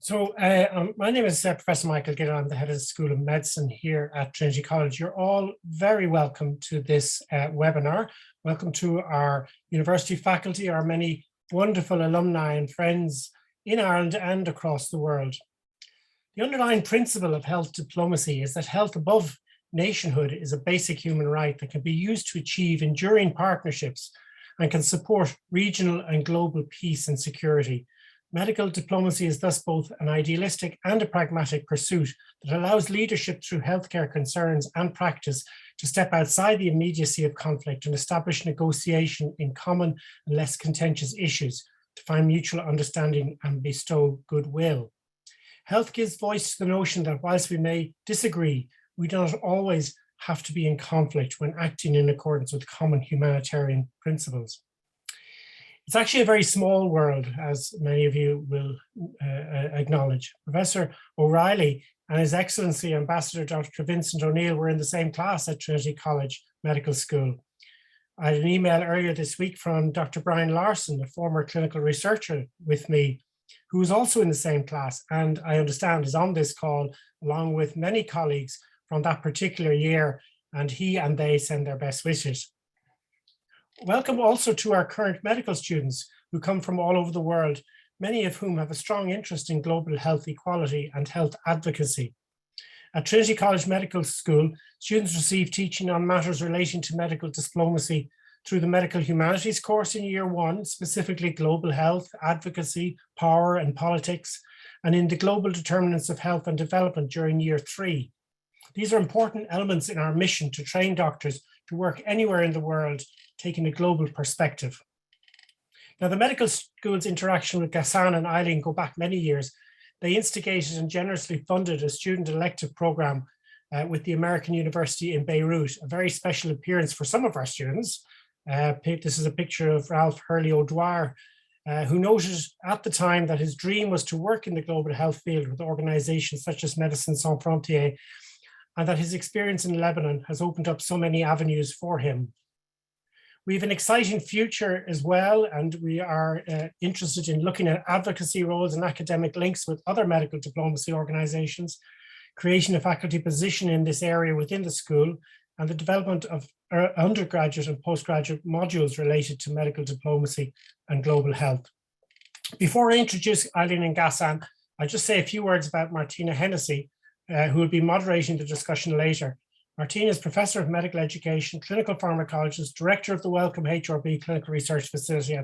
My name is Professor Michael Gill. I'm the head of the School of Medicine here at Trinity College. You're all very welcome to this webinar. Welcome to our university faculty, our many wonderful alumni and friends in Ireland and across the world. The underlying principle of health diplomacy is that health above nationhood is a basic human right that can be used to achieve enduring partnerships and can support regional and global peace and security. Medical diplomacy is thus both an idealistic and a pragmatic pursuit that allows leadership through healthcare concerns and practice to step outside the immediacy of conflict and establish negotiation in common and less contentious issues to find mutual understanding and bestow goodwill. Health gives voice to the notion that whilst we may disagree, we don't always have to be in conflict when acting in accordance with common humanitarian principles. It's actually a very small world, as many of you will acknowledge. Professor O'Reilly and His Excellency Ambassador Dr Vincent O'Neill were in the same class at Trinity College Medical School. I had an email earlier this week from Dr Brian Larson, a former clinical researcher with me, who was also in the same class, and I understand is on this call along with many colleagues from that particular year, and he and they send their best wishes. Welcome also to our current medical students who come from all over the world, many of whom have a strong interest in global health equality and health advocacy. At Trinity College Medical School, students receive teaching on matters relating to medical diplomacy through the Medical Humanities course in Year 1, specifically global health, advocacy, power and politics, and in the global determinants of health and development during Year 3. These are important elements in our mission to train doctors to work anywhere in the world, taking a global perspective. Now, the medical school's interaction with Ghassan and Eileen go back many years. They instigated and generously funded a student elective program with the American University in Beirut, a very special appearance for some of our students. This is a picture of Ralph Hurley O'Dwyer, who noted at the time that his dream was to work in the global health field with organizations such as Médecins Sans Frontières, and that his experience in Lebanon has opened up so many avenues for him. We have an exciting future as well, and we are interested in looking at advocacy roles and academic links with other medical diplomacy organizations, creating a faculty position in this area within the school, and the development of undergraduate and postgraduate modules related to medical diplomacy and global health. Before I introduce Eileen and Ghassan, I'll just say a few words about Martina Hennessy, who will be moderating the discussion later. Martina is Professor of Medical Education, Clinical Pharmacologist, Director of the Wellcome HRB Clinical Research Facility,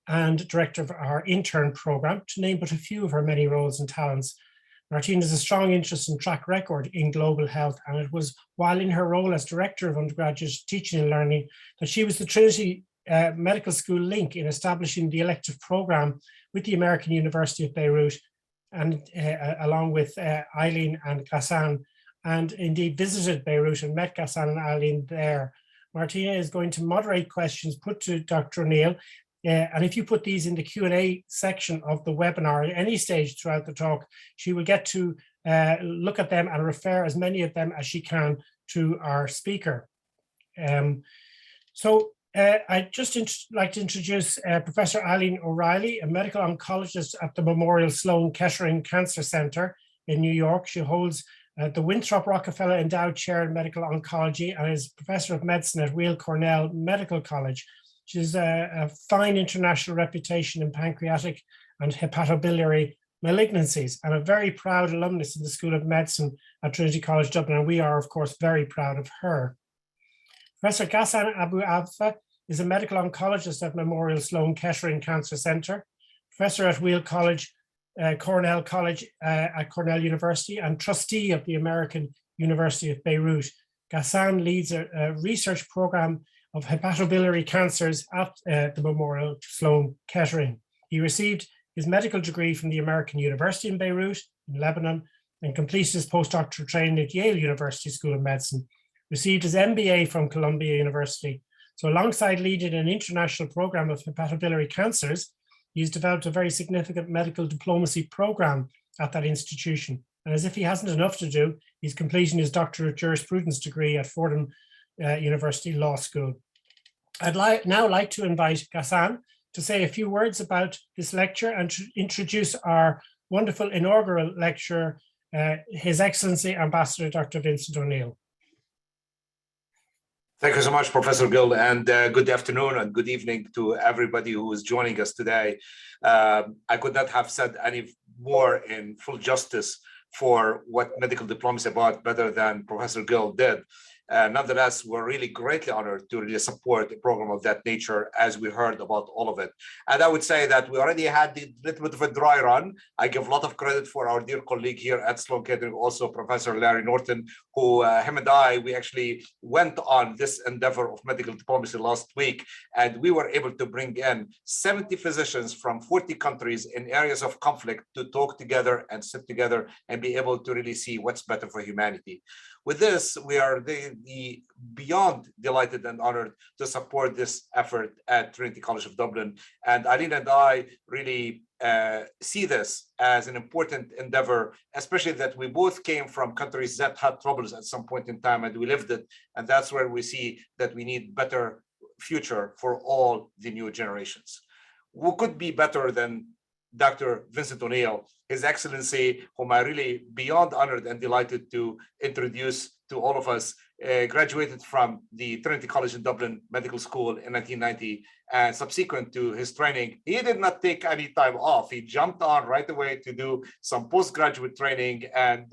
and Director of our intern program, to name but a few of her many roles and talents. Martina has a strong interest and track record in global health, and it was while in her role as Director of Undergraduate Teaching and Learning that she was the Trinity Medical School link in establishing the elective program with the American University of Beirut, and along with Eileen and Ghassan, and indeed visited Beirut and met Ghassan and Eileen there. Martina is going to moderate questions put to Dr. O'Neill, and if you put these in the Q&A section of the webinar at any stage throughout the talk, she will get to look at them and refer as many of them as she can to our speaker. I'd just like to introduce Professor Eileen O'Reilly, a medical oncologist at the Memorial Sloan Kettering Cancer Center in New York. She holds the Winthrop Rockefeller Endowed Chair in Medical Oncology and is Professor of Medicine at Weill Cornell Medical College. She has a fine international reputation in pancreatic and hepatobiliary malignancies and a very proud alumnus in the School of Medicine at Trinity College Dublin, and we are, of course, very proud of her. Professor Ghassan Abou-Alfa is a medical oncologist at Memorial Sloan Kettering Cancer Center, professor at Weill College, Cornell College at Cornell University, and trustee of the American University of Beirut. Ghassan leads a research program of hepatobiliary cancers at the Memorial Sloan Kettering. He received his medical degree from the American University in Beirut, in Lebanon, and completed his postdoctoral training at Yale University School of Medicine. Received his MBA from Columbia University. So alongside leading an international program of hepatobiliary cancers, he's developed a very significant medical diplomacy program at that institution. And as if he hasn't enough to do, he's completing his doctorate jurisprudence degree at Fordham University Law School. I'd now like to invite Ghassan to say a few words about this lecture and to introduce our wonderful inaugural lecturer, His Excellency Ambassador Dr. Vincent O'Neill. Thank you so much, Professor Gill, and good afternoon and good evening to everybody who is joining us today. I could not have said any more in full justice for what medical diplomacy is about better than Professor Gill did. Nonetheless, we're really greatly honored to really support a program of that nature as we heard about all of it. And I would say that we already had a little bit of a dry run. I give a lot of credit for our dear colleague here at Sloan Kettering, also Professor Larry Norton, who him and I, we actually went on this endeavor of medical diplomacy last week, and we were able to bring in 70 physicians from 40 countries in areas of conflict to talk together and sit together and be able to really see what's better for humanity. With this, we are beyond delighted and honored to support this effort at Trinity College of Dublin. And Eileen and I really see this as an important endeavor, especially that we both came from countries that had troubles at some point in time and we lived it. And that's where we see that we need better future for all the new generations. Who could be better than Dr. Vincent O'Neill, His Excellency, whom I really beyond honored and delighted to introduce to all of us, graduated from the Trinity College in Dublin Medical School in 1990, and subsequent to his training, he did not take any time off. He jumped on right away to do some postgraduate training and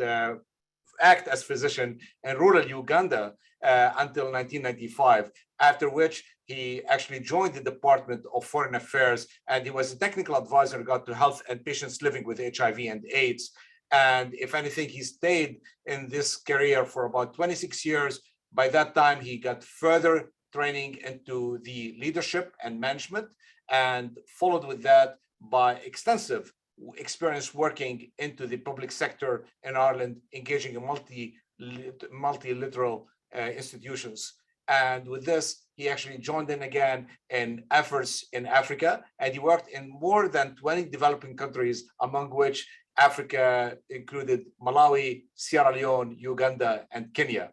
act as physician in rural Uganda until 1995, after which he actually joined the Department of Foreign Affairs, and he was a technical advisor in regard to health and patients living with HIV and AIDS. And if anything, he stayed in this career for about 26 years. By that time, he got further training into the leadership and management, and followed with that by extensive experience working into the public sector in Ireland, engaging in multilateral institutions. And with this, he actually joined in again in efforts in Africa, and he worked in more than 20 developing countries, among which Africa included Malawi, Sierra Leone, Uganda, and Kenya.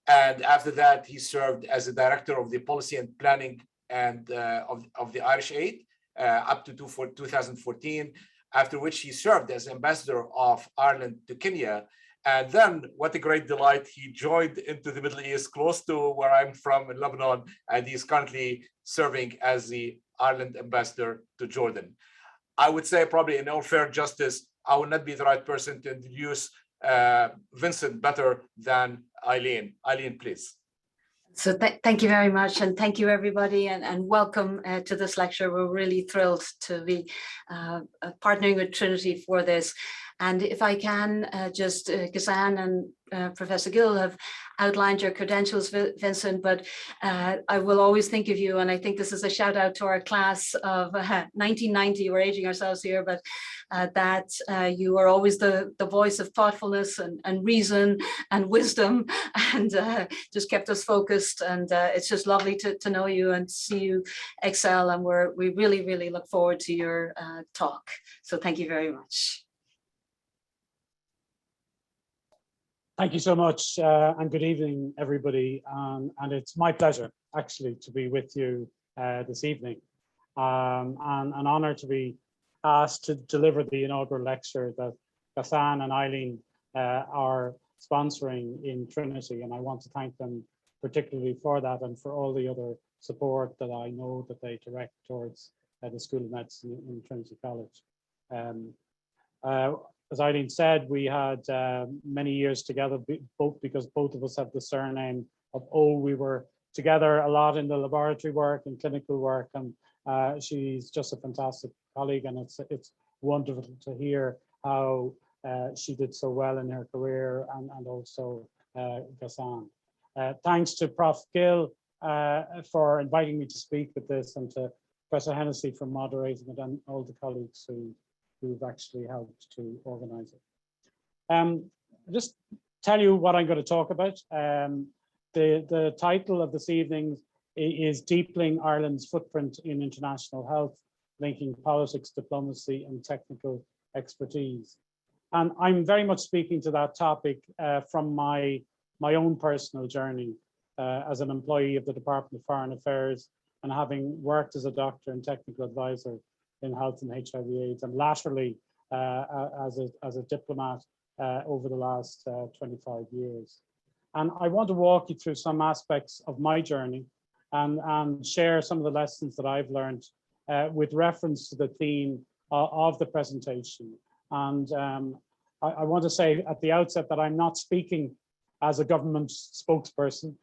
And after that, he served as the director of the policy and planning and of the Irish Aid up to 2014, after which he served as ambassador of Ireland to Kenya. And then, what a great delight, he joined into the Middle East, close to where I'm from in Lebanon, and he's currently serving as the Ireland ambassador to Jordan. I would say probably in all fair justice, I would not be the right person to introduce Vincent better than Eileen. Eileen, please. So thank you very much, and thank you everybody, and welcome to this lecture. We're really thrilled to be partnering with Trinity for this. And if I can, just Ghassan and Professor Gill have outlined your credentials, Vincent, but I will always think of you, and I think this is a shout out to our class of 1990, we're aging ourselves here, but that you are always the voice of thoughtfulness and reason and wisdom, and just kept us focused. And it's just lovely to know you and see you excel, and we really, really look forward to your talk. So thank you very much. Thank you so much, and good evening, everybody. And it's my pleasure, actually, to be with you this evening. And an honor to be asked to deliver the inaugural lecture that Ghassan and Eileen are sponsoring in Trinity. And I want to thank them particularly for that and for all the other support that I know that they direct towards the School of Medicine in Trinity College. As Eileen said, we had many years together, both because both of us have the surname of O. We were together a lot in the laboratory work and clinical work, and she's just a fantastic colleague, and it's wonderful to hear how she did so well in her career, and also Ghassan. Thanks to Prof. Gill for inviting me to speak with this, and to Professor Hennessy for moderating it, and all the colleagues who've actually helped to organize it. Just tell you what I'm going to talk about. The title of this evening is Deepening Ireland's Footprint in International Health, Linking Politics, Diplomacy and Technical Expertise. And I'm very much speaking to that topic from my own personal journey as an employee of the Department of Foreign Affairs, and having worked as a doctor and technical advisor in health and HIV/AIDS, and laterally as a diplomat over the last 25 years. And I want to walk you through some aspects of my journey and share some of the lessons that I've learned with reference to the theme of the presentation. And I want to say at the outset that I'm not speaking as a government spokesperson,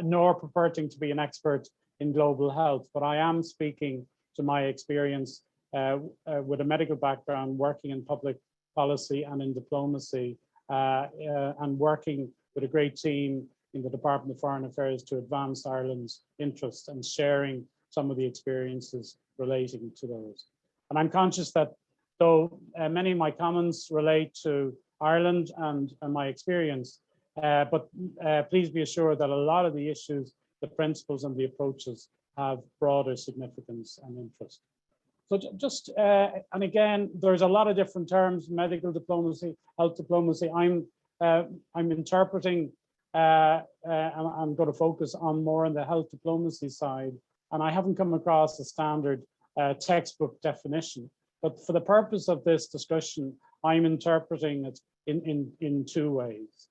nor purporting to be an expert in global health, but I am speaking to my experience with a medical background, working in public policy and in diplomacy, and working with a great team in the Department of Foreign Affairs to advance Ireland's interests and sharing some of the experiences relating to those. And I'm conscious that though many of my comments relate to Ireland and my experience, but please be assured that a lot of the issues, the principles and the approaches have broader significance and interest. So just, and again, there's a lot of different terms: medical diplomacy, health diplomacy. I'm interpreting, I'm going to focus on more on the health diplomacy side, and I haven't come across a standard textbook definition. But for the purpose of this discussion, I'm interpreting it in two ways.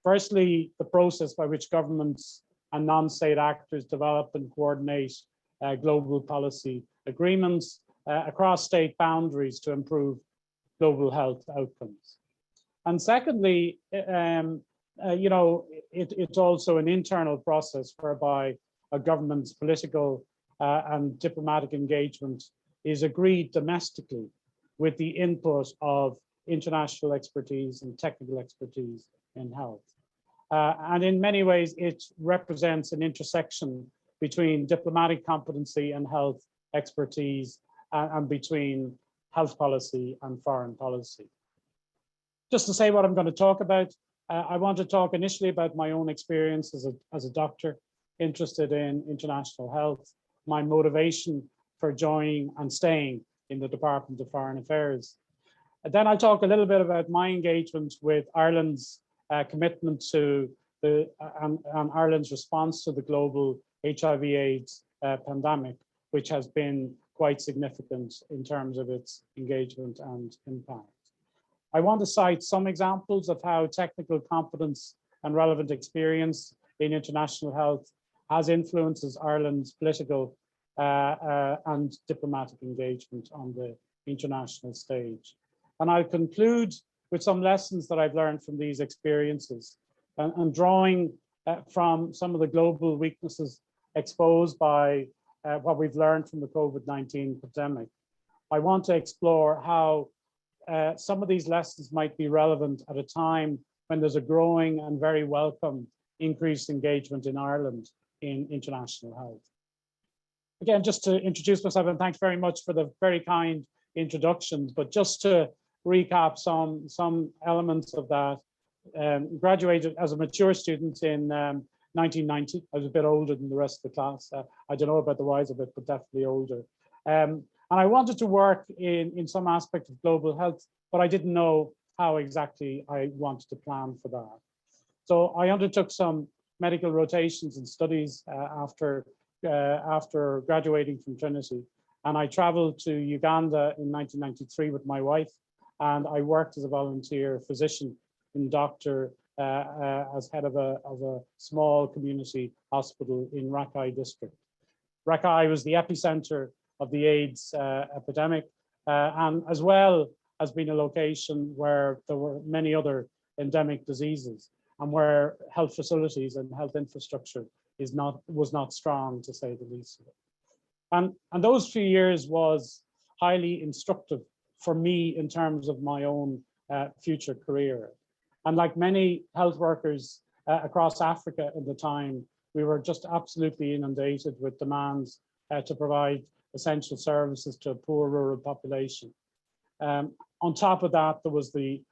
Firstly, the process by which governments and non-state actors develop and coordinate global policy agreements across state boundaries to improve global health outcomes. And secondly, you know, it's also an internal process whereby a government's political and diplomatic engagement is agreed domestically with the input of international expertise and technical expertise in health. And in many ways, it represents an intersection between diplomatic competency and health expertise, and between health policy and foreign policy. Just to say what I'm going to talk about, I want to talk initially about my own experience as a doctor interested in international health, my motivation for joining and staying in the Department of Foreign Affairs. And then I'll talk a little bit about my engagement with Ireland's commitment to and Ireland's response to the global HIV/AIDS pandemic, which has been quite significant in terms of its engagement and impact. I want to cite some examples of how technical competence and relevant experience in international health has influences Ireland's political and diplomatic engagement on the international stage. And I'll conclude with some lessons that I've learned from these experiences and drawing from some of the global weaknesses exposed by what we've learned from the COVID-19 pandemic. I want to explore how some of these lessons might be relevant at a time when there's a growing and very welcome increased engagement in Ireland in international health. Again, just to introduce myself, and thanks very much for the very kind introductions, but just to recap some elements of that. Graduated as a mature student in 1990. I was a bit older than the rest of the class. I don't know about the wise of it, but definitely older. And I wanted to work in some aspect of global health, but I didn't know how exactly I wanted to plan for that. So I undertook some medical rotations and studies after graduating from Trinity. And I traveled to Uganda in 1993 with my wife, and I worked as a volunteer physician and doctor as head of a small community hospital in Rakai district. Rakai was the epicenter of the AIDS epidemic, and as well as being a location where there were many other endemic diseases and where health facilities and health infrastructure was not strong, to say the least of it. And those few years was highly instructive for me in terms of my own future career. And like many health workers across Africa at the time, we were just absolutely inundated with demands to provide essential services to a poor rural population. On top of that, there was the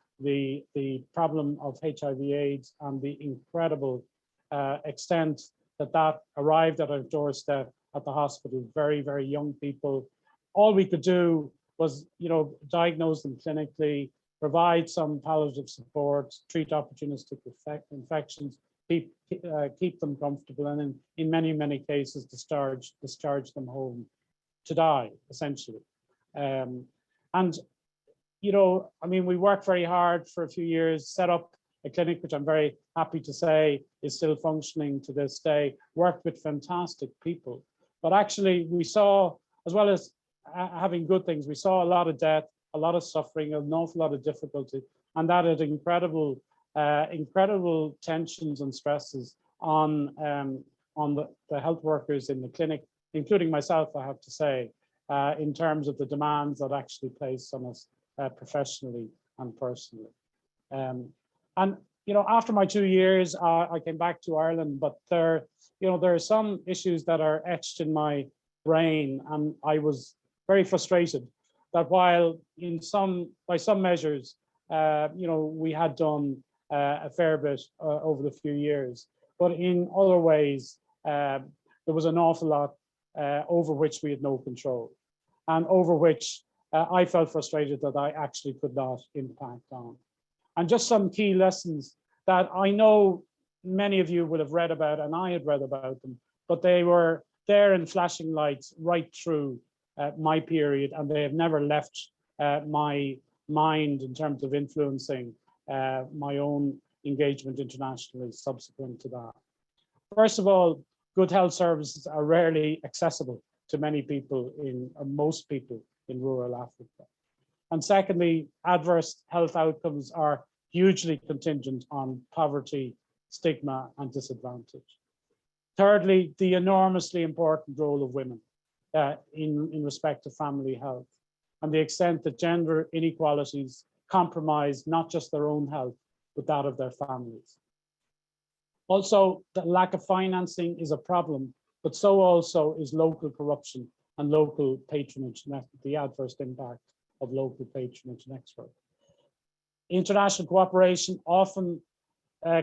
problem of HIV/AIDS and the incredible extent that arrived at our doorstep at the hospital. Very, very young people. All we could do was, you know, diagnose them clinically, provide some palliative support, treat opportunistic infections, keep them comfortable, and in many, many cases discharge them home to die, essentially. And I mean, we worked very hard for a few years, set up a clinic, which I'm very happy to say is still functioning to this day, worked with fantastic people. But actually we saw, as well as having good things, we saw a lot of death, a lot of suffering, an awful lot of difficulty, and that had incredible tensions and stresses on the health workers in the clinic, including myself, I have to say, in terms of the demands that actually placed on us professionally and personally. And after my 2 years, I came back to Ireland, but there are some issues that are etched in my brain, and I was very frustrated that while by some measures, we had done a fair bit over the few years, but in other ways, there was an awful lot over which we had no control, and over which I felt frustrated that I actually could not impact on. And just some key lessons that I know many of you will have read about, and I had read about them, but they were there in flashing lights right through my period, and they have never left my mind in terms of influencing my own engagement internationally subsequent to that. First of all, good health services are rarely accessible to many people, most people in rural Africa. And secondly, adverse health outcomes are hugely contingent on poverty, stigma, and disadvantage. Thirdly, the enormously important role of women in respect to family health, and the extent that gender inequalities compromise not just their own health, but that of their families. Also, the lack of financing is a problem, but so also is local corruption and local patronage, the adverse impact of local patronage and expert. International cooperation often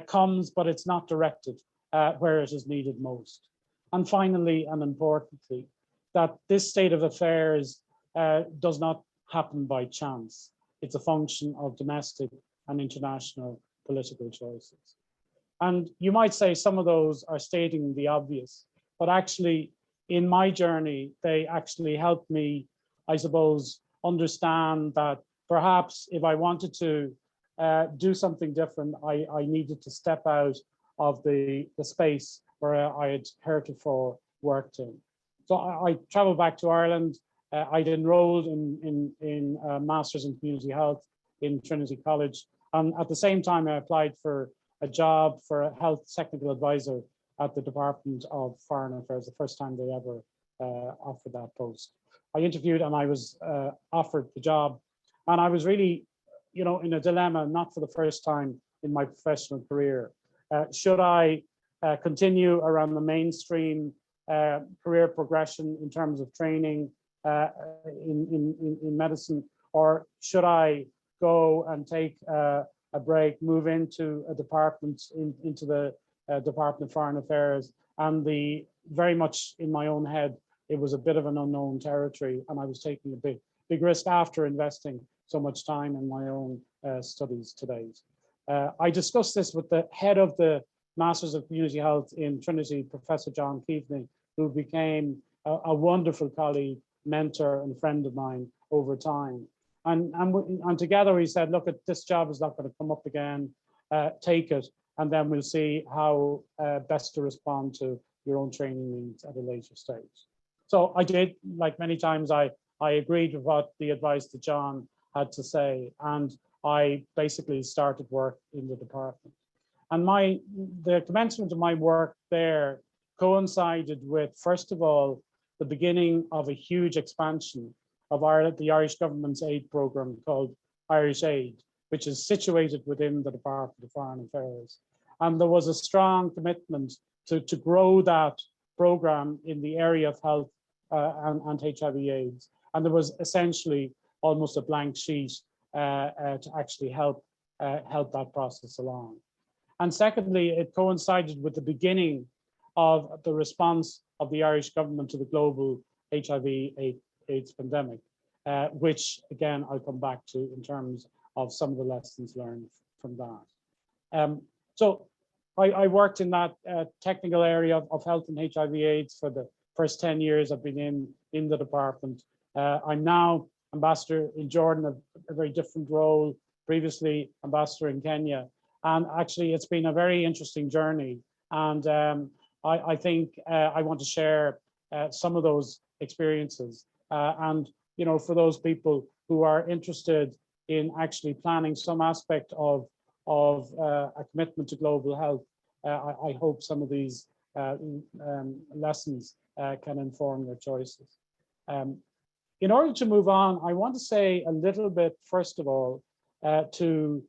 comes, but it's not directed where it is needed most. And finally, and importantly, that this state of affairs does not happen by chance. It's a function of domestic and international political choices. And you might say some of those are stating the obvious, but actually in my journey, they actually helped me, I suppose, understand that perhaps if I wanted to do something different, I needed to step out of the space where I had heretofore worked in. So I traveled back to Ireland. I'd enrolled in a Master's in Community Health in Trinity College. And at the same time, I applied for a job for a health technical advisor at the Department of Foreign Affairs, the first time they ever offered that post. I interviewed and I was offered the job. And I was really, in a dilemma, not for the first time in my professional career. Should I continue around the mainstream career progression in terms of training in medicine, or should I go and take a break, move into a department, into the Department of Foreign Affairs, and very much in my own head, it was a bit of an unknown territory, and I was taking a big risk after investing so much time in my own studies to date. I discussed this with the head of the Masters of Community Health in Trinity, Professor John Keaveney, who became a wonderful colleague, mentor, and friend of mine over time. And together we said, look, this job is not going to come up again, take it, and then we'll see how best to respond to your own training needs at a later stage. So I did, like many times, I agreed with what the advice that John had to say, and I basically started work in the department. And the commencement of my work there coincided with, first of all, the beginning of a huge expansion of the Irish government's aid program called Irish Aid, which is situated within the Department of Foreign Affairs. And there was a strong commitment to grow that program in the area of health and HIV/AIDS. And there was essentially almost a blank sheet to actually help that process along. And secondly, it coincided with the beginning of the response of the Irish government to the global HIV/AIDS pandemic, which again, I'll come back to in terms of some of the lessons learned from that. So I worked in that technical area of health and HIV/AIDS for the first 10 years I've been in the department. I'm now ambassador in Jordan, a very different role, previously ambassador in Kenya. And actually, it's been a very interesting journey. And I think I want to share some of those experiences. And, you know, for those people who are interested in actually planning some aspect of a commitment to global health, I hope some of these lessons can inform their choices. In order to move on, I want to say a little bit, first of all, to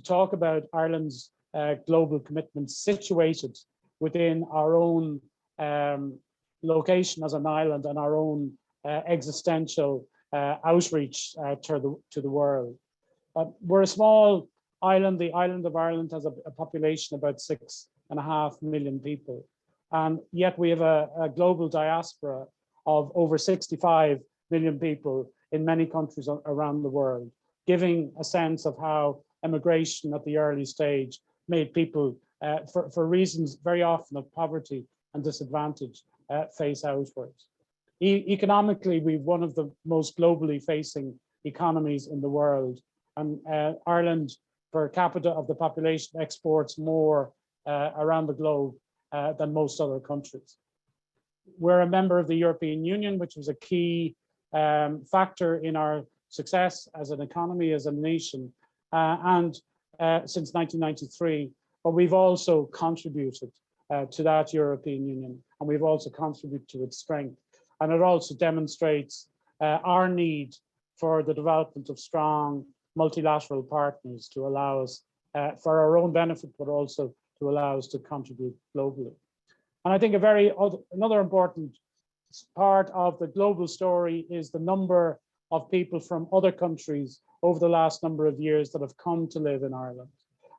talk about Ireland's global commitment situated within our own location as an island and our own existential outreach to the world. We're a small island. The island of Ireland has a population of about 6.5 million people. And yet we have a global diaspora of over 65 million people in many countries around the world, giving a sense of how immigration at the early stage made people, for reasons very often of poverty and disadvantage, face outwards. Economically, we've one of the most globally facing economies in the world. And Ireland, per capita of the population, exports more around the globe than most other countries. We're a member of the European Union, which was a key factor in our success as an economy, as a nation, and since 1993. But we've also contributed to that European Union, and we've also contributed to its strength. And it also demonstrates our need for the development of strong multilateral partners to allow us, for our own benefit, but also to allow us to contribute globally. And I think another important part of the global story is the number of people from other countries over the last number of years that have come to live in Ireland.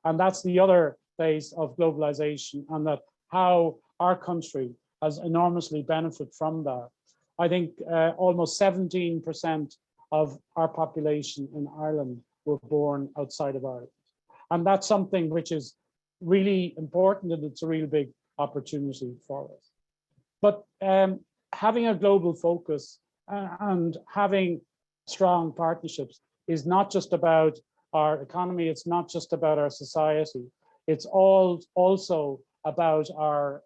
And that's the other phase of globalization, and that how our country has enormously benefited from that. I think almost 17% of our population in Ireland were born outside of Ireland. And that's something which is really important, and it's a real big opportunity for us. But having a global focus and having strong partnerships is not just about our economy, it's not just about our society, it's also about our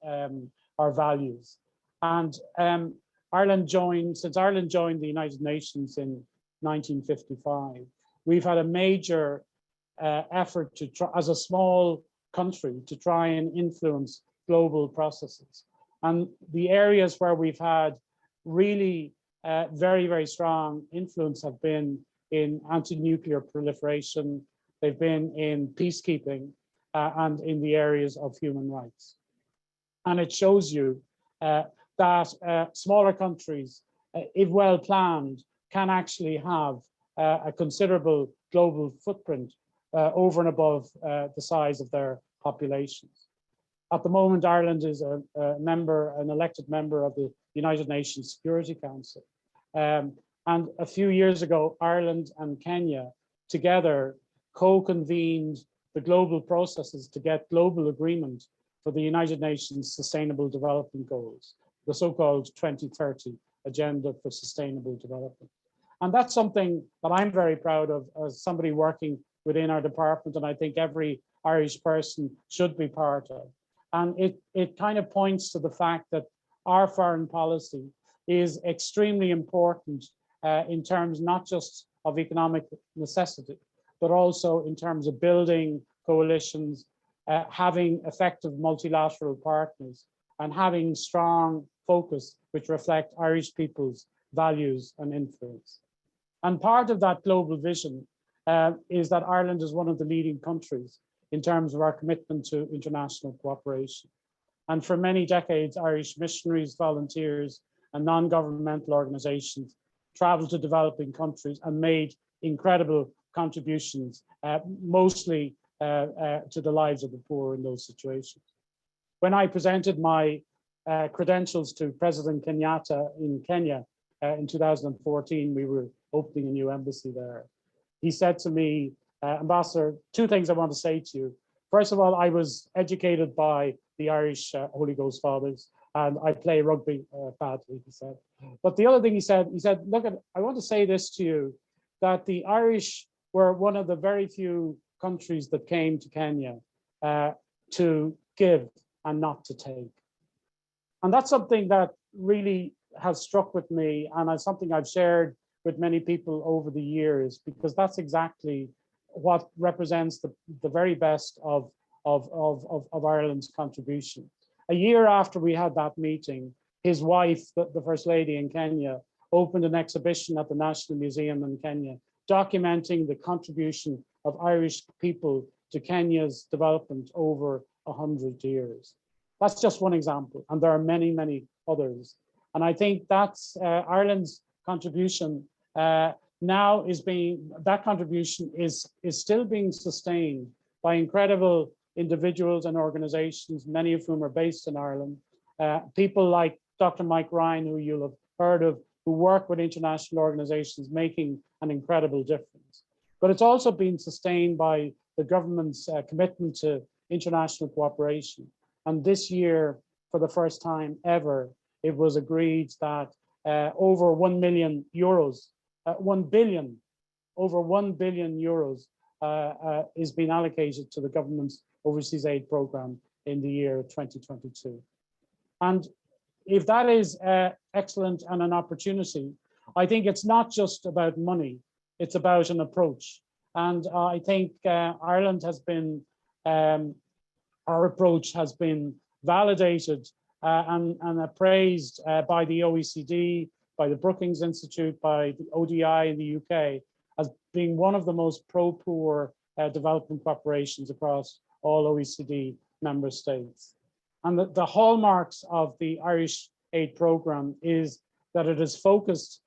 values. And since Ireland joined the United Nations in 1955, we've had a major effort to try, as a small country, to try and influence global processes. And the areas where we've had really very, very strong influence have been in anti-nuclear proliferation, they've been in peacekeeping, and in the areas of human rights. And it shows you that smaller countries, if well planned, can actually have a considerable global footprint over and above the size of their populations. At the moment, Ireland is an elected member of the United Nations Security Council. And a few years ago, Ireland and Kenya together co-convened the global processes to get global agreement for the United Nations Sustainable Development Goals, the so-called 2030 Agenda for Sustainable Development. And that's something that I'm very proud of as somebody working within our department, and I think every Irish person should be part of. And it kind of points to the fact that our foreign policy is extremely important in terms not just of economic necessity, but also in terms of building coalitions, having effective multilateral partners, and having strong focus which reflect Irish people's values and influence. And part of that global vision is that Ireland is one of the leading countries in terms of our commitment to international cooperation. And for many decades, Irish missionaries, volunteers, and non-governmental organizations traveled to developing countries and made incredible contributions, mostly to the lives of the poor in those situations. When I presented my credentials to President Kenyatta in Kenya in 2014, we were opening a new embassy there. He said to me, Ambassador, two things I want to say to you. First of all, I was educated by the Irish Holy Ghost Fathers. and I play rugby badly, he said. But the other thing he said, look, I want to say this to you, that the Irish were one of the very few countries that came to Kenya to give and not to take. And that's something that really has struck with me, and it's something I've shared with many people over the years, because that's exactly what represents the very best of Ireland's contribution. A year after we had that meeting, his wife, the First Lady in Kenya, opened an exhibition at the National Museum in Kenya, documenting the contribution of Irish people to Kenya's development over 100 years. That's just one example, and there are many, many others. And I think that's Ireland's contribution now is being, that contribution is still being sustained by incredible individuals and organizations, many of whom are based in Ireland. People like Dr. Mike Ryan, who you'll have heard of, who work with international organizations making an incredible difference. But it's also been sustained by the government's commitment to international cooperation. And this year, for the first time ever, it was agreed that over 1 million euros, 1 billion, over 1 billion euros is being allocated to the government's overseas aid program in the year 2022. And if that is excellent and an opportunity, I think it's not just about money, it's about an approach. And I think Ireland has been, our approach has been validated and appraised by the OECD, by the Brookings Institute, by the ODI in the UK, as being one of the most pro-poor development corporations across all OECD member states. And the hallmarks of the Irish aid program is that it is focused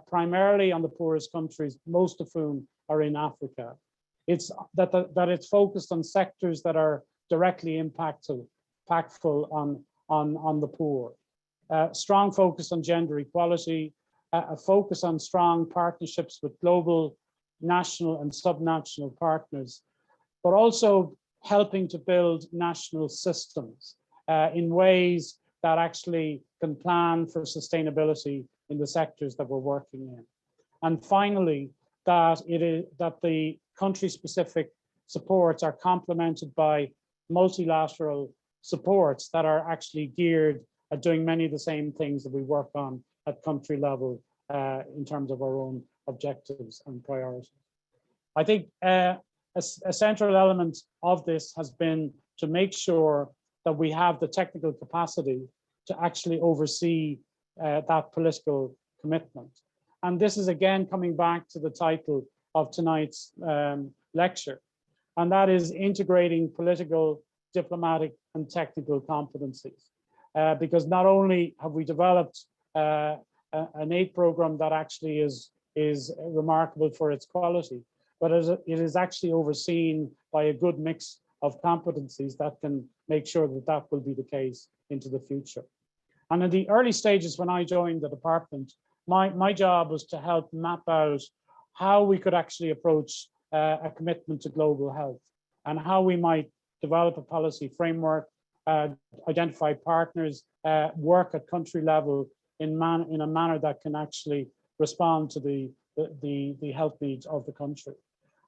primarily on the poorest countries, most of whom are in Africa. It's that it's focused on sectors that are directly impactful on the poor. Strong focus on gender equality, a focus on strong partnerships with global, national and subnational partners, but also helping to build national systems in ways that actually can plan for sustainability in the sectors that we're working in. And finally, that the country-specific supports are complemented by multilateral supports that are actually geared at doing many of the same things that we work on at country level in terms of our own objectives and priorities. I think a central element of this has been to make sure that we have the technical capacity to actually oversee that political commitment. And this is again coming back to the title of tonight's lecture, and that is integrating political, diplomatic and technical competencies. Because not only have we developed an aid program that actually is remarkable for its quality, but it is actually overseen by a good mix of competencies that can make sure that that will be the case into the future. And in the early stages when I joined the department, my job was to help map out how we could actually approach a commitment to global health and how we might develop a policy framework, identify partners, work at country level in a manner that can actually respond to the health needs of the country.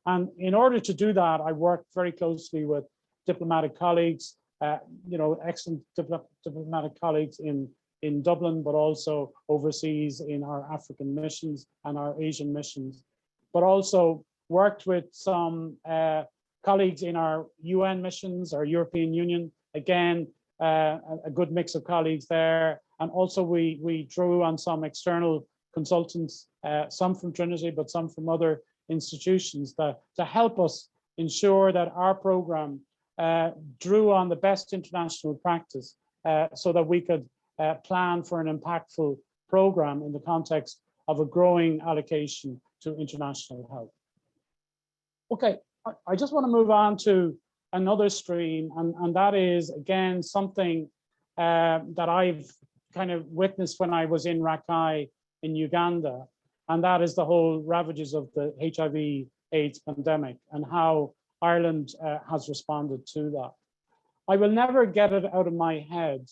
And in order to do that, I worked very closely with diplomatic colleagues, excellent diplomatic colleagues in Dublin, but also overseas in our African missions and our Asian missions, but also worked with some colleagues in our UN missions, our European Union, again, a good mix of colleagues there. And also we drew on some external consultants, some from Trinity, but some from other institutions to help us ensure that our program drew on the best international practice so that we could plan for an impactful program in the context of a growing allocation to international health. Okay, I just want to move on to another stream, and that is again something that I've kind of witnessed when I was in Rakai in Uganda, and that is the whole ravages of the HIV/AIDS pandemic and how Ireland has responded to that. I will never get it out of my head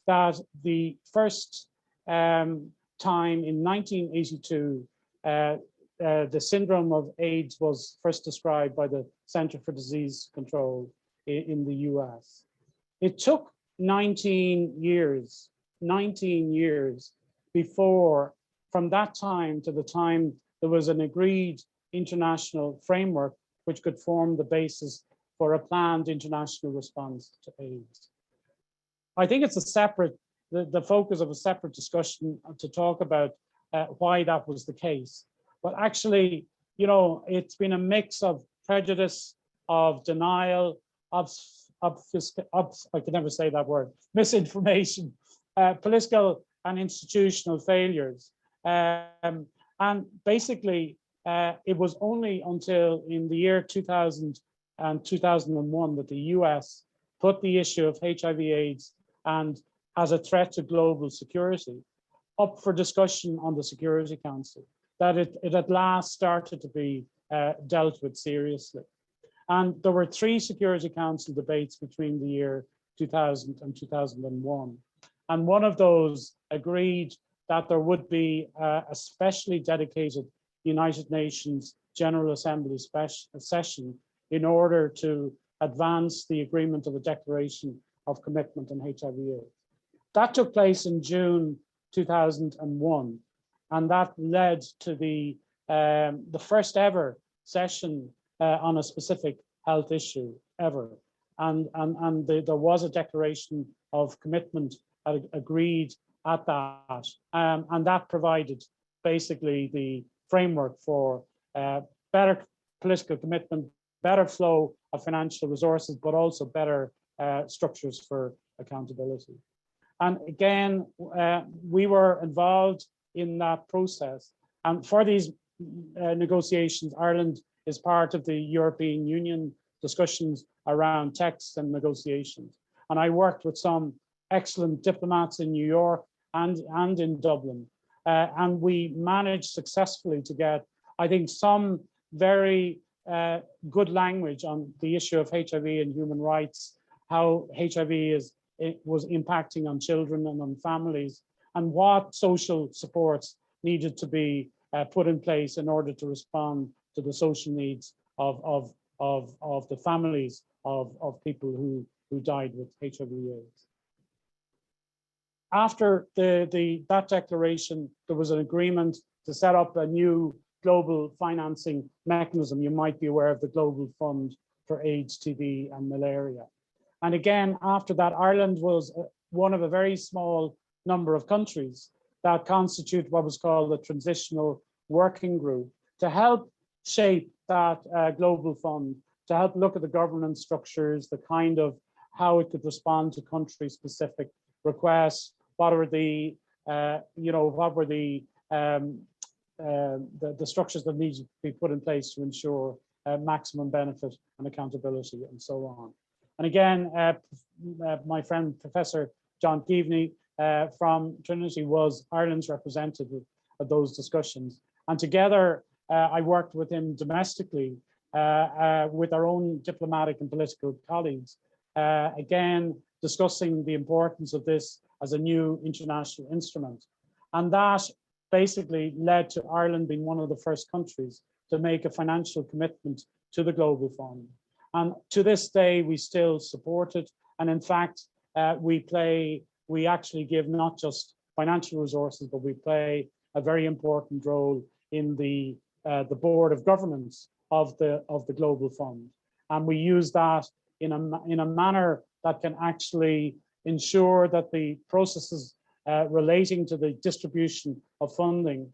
that the first time in 1982, the syndrome of AIDS was first described by the Center for Disease Control in the US. It took 19 years before, from that time to the time there was an agreed international framework which could form the basis for a planned international response to AIDS. I think it's a separate, the focus of a separate discussion to talk about why that was the case. But actually, you know, it's been a mix of prejudice, of denial, of I can never say that word, misinformation, political and institutional failures. And basically, it was only until in the year 2000 and 2001 that the US put the issue of HIV/AIDS and as a threat to global security up for discussion on the Security Council, that it at last started to be dealt with seriously. And there were 3 Security Council debates between the year 2000 and 2001. And one of those agreed that there would be a specially dedicated United Nations General Assembly session in order to advance the agreement of a declaration of commitment on HIV/AIDS. That took place in June 2001, and that led to the first ever session on a specific health issue ever. And there was a declaration of commitment agreed at that, and that provided basically the framework for better political commitment, better flow of financial resources, but also better structures for accountability. And again, we were involved in that process. And for these negotiations, Ireland is part of the European Union discussions around texts and negotiations. And I worked with some excellent diplomats in New York and in Dublin. And we managed successfully to get, I think, some very good language on the issue of HIV and human rights, how HIV was impacting on children and on families, and what social supports needed to be put in place in order to respond to the social needs of the families of people who died with HIV/AIDS. After that declaration, there was an agreement to set up a new global financing mechanism. You might be aware of the Global Fund for AIDS, TB, and Malaria. And again, after that, Ireland was one of a very small number of countries that constitute what was called a transitional working group to help shape that global fund, to help look at the governance structures, the kind of how it could respond to country-specific requests, what were the structures that need to be put in place to ensure maximum benefit and accountability, and so on. And again, my friend, Professor John Keaveney from Trinity was Ireland's representative at those discussions. And together, I worked with him domestically with our own diplomatic and political colleagues, again, discussing the importance of this as a new international instrument. And that basically led to Ireland being one of the first countries to make a financial commitment to the Global Fund. And to this day, we still support it. And in fact, we actually give not just financial resources, but we play a very important role in the board of governance of the Global Fund. And we use that in a manner that can actually ensure that the processes relating to the distribution of funding